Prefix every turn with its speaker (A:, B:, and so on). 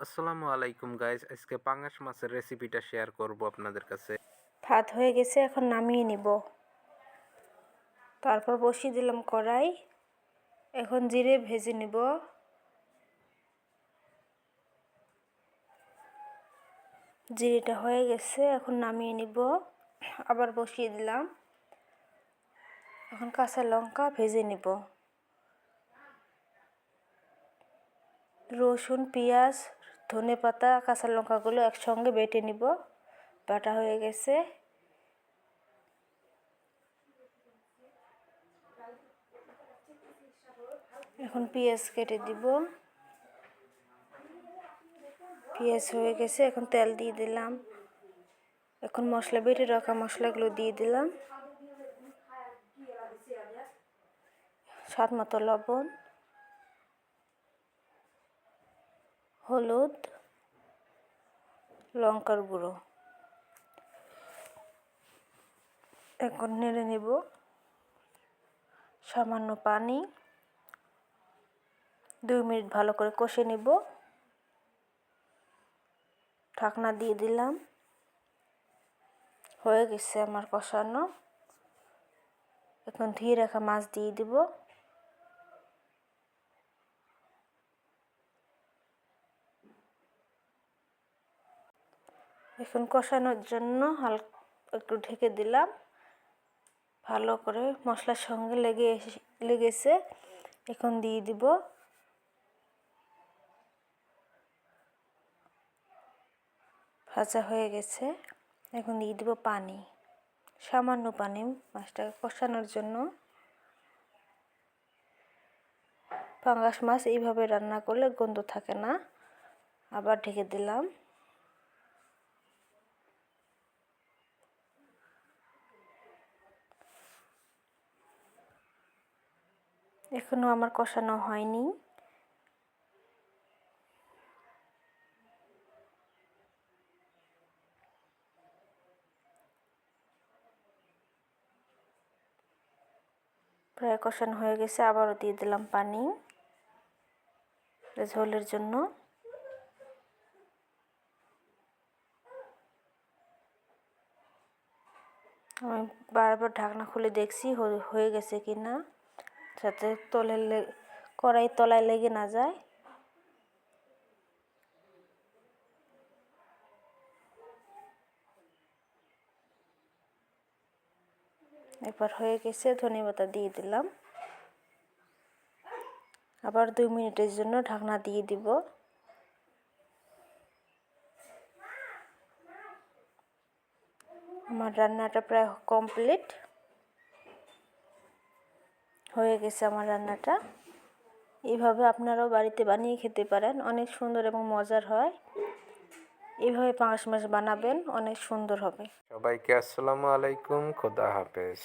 A: আসসালামু আলাইকুম গাইস, আজকে পাঙ্গাস মাছের রেসিপিটা শেয়ার করব আপনাদের কাছে।
B: ভাত হয়ে গেছে, এখন নামিয়ে নিব। তারপর বসিয়ে দিলাম কড়াই। এখন জিরে ভেজে নিব। জিরেটা হয়ে গেছে, এখন নামিয়ে নিব। আবার বসিয়ে দিলাম। এখন কাঁচা লঙ্কা ভেজে নিব। রসুন, পেঁয়াজ, ধনেপাতা, কাঁচা লঙ্কাগুলো একসঙ্গে বেটে নিব। বাটা হয়ে গেছে। এখন পেঁয়াজ কেটে দিব। পেঁয়াজ হয়ে গেছে, এখন তেল দিয়ে দিলাম। এখন মশলা বেটে রাখা মশলাগুলো দিয়ে দিলাম। স্বাদ মতো লবণ, হলুদ, লঙ্কার গুঁড়ো। এখন নেড়ে নেব। সামান্য পানি, 2 মিনিট ভালো করে কষে নেব। ঢাকনা দিয়ে দিলাম। হয়ে গেছে আমার কষানো। এখন ধুয়ে রাখা মাছ দিয়ে দিব। এখন কষানোর জন্য হালকা একটু ঢেকে দিলাম। ভালো করে মশলার সঙ্গে লেগেছে। এখন দিয়ে দিব ভাজা হয়ে গেছে। এখন দিয়ে দিব পানি, সামান্য পানি মাছটাকে কষানোর জন্য। পাঙ্গাস মাছ এইভাবে রান্না করলে গন্ধ থাকে না। আবার ঢেকে দিলাম। এখনো আমার কষানো হয়নি। প্রায় কষানো হয়ে গেছে। আবারও দিয়ে দিলাম পানি ঝোলের জন্য। আমি বারবার ঢাকনা খুলে দেখছি হয়ে গেছে কি না, যাতে কড়াই তলায় লেগে না যায়। এবার হয়ে গেছে, ধনেপাতা দিয়ে দিলাম। আবার 2 মিনিটের জন্য ঢাকনা দিয়ে দিব। আমার রান্নাটা প্রায় কমপ্লিট হয়ে গেছে। আমার রান্নাটা এইভাবে আপনারাও বাড়িতে বানিয়ে খেতে পারেন, অনেক সুন্দর এবং মজার হয়। এইভাবে পাঙ্গাস মাছ বানাবেন, অনেক সুন্দর হবে।
A: সবাইকে আসসালামু আলাইকুম, খোদা হাফেজ।